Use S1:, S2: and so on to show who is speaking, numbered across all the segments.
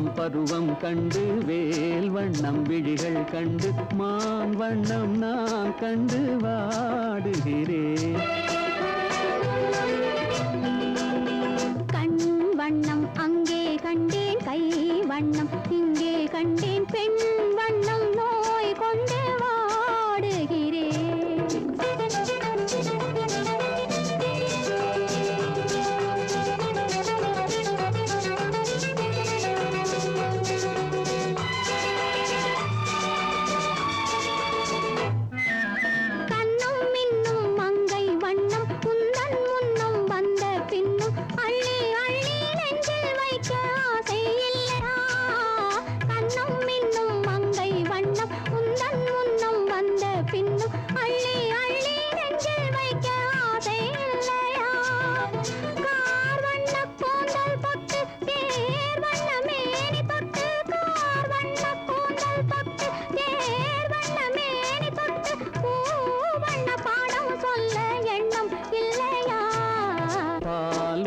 S1: வண்ணம் பருவம் கண்டு வேல் வண்ணம் விழிகள் கண்டு மான் வண்ணம் நான் கண்டு வாடுகிறேன்.
S2: கண் வண்ணம் அங்கே கண்டேன், கை வண்ணம் இங்கே கண்டேன், பெண் வண்ணம் நோய் கொண்டு வாடுகிறேன்.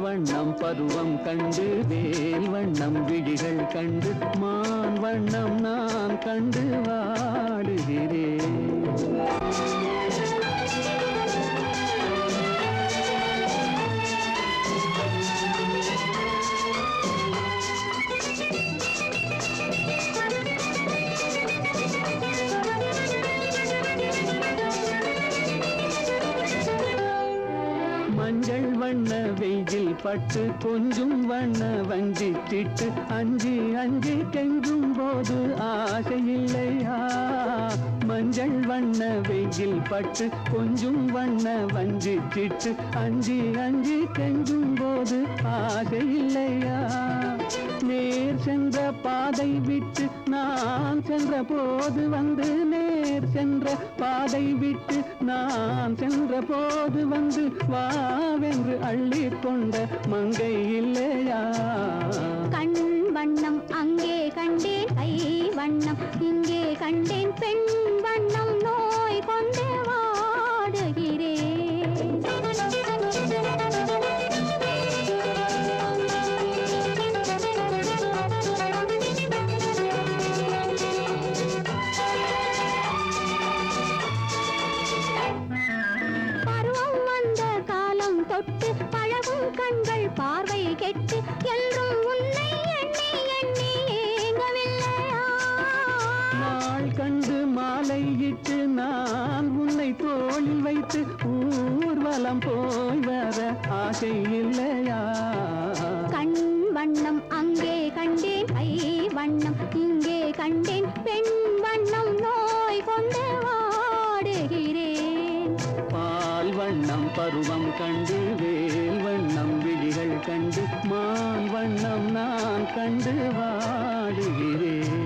S1: வண்ணம் பருவம் கண்டு வேல் வண்ணம் விழிகள் கண்டு மான் வண்ணம் நான் கண்டு வாடுகிறேன். மஞ்சள் வண்ண வெயில் பட்டு கொஞ்சம் வண்ண வஞ்சி திட்டு அஞ்சி அஞ்சி கெஞ்சும் போது ஆசை இல்லையா? மஞ்சள் வண்ண வெயில் பட்டு கொஞ்சம் வண்ண வஞ்சி திட்டு அஞ்சி அஞ்சி கெஞ்சும் போது ஆசை இல்லையா? நேர் சென்ற பாதை விட்டு நான் சென்ற போது வந்து நேர் சென்ற பாதை விட்டு நான் சென்ற போது வந்து வாவென்று அள்ளி கொண்ட மங்கை இல்லையா?
S2: கண் வண்ணம் அங்கே கண்டேன், கை வண்ணம் இங்கே கண்டேன், பெண் வண்ணம் நோய் கொண்டு வாடுகிறேன். தொட்டு பழகும் கண்கள் பார்வை கெட்டு என்றும் உன்னை எண்ணி எண்ணி ஏங்கவில்லையா?
S1: நாள் கண்டு மாலையிட்டு நான் உன்னை தோளில் வைத்து ஊர்வலம் போய் வர ஆசை இல்லையா?
S2: கண் வண்ணம் அங்கே கண்டேன், கை வண்ணம் இங்கே கண்டேன், பெண் வண்ணம் நோய் கொண்டு வாடுகிறேன்.
S1: பால் வண்ணம் பருவம் கண்டு வேல் வண்ணம் விழிகள் கண்டு மான் வண்ணம் நான் கண்டு வாடுகிறேன்.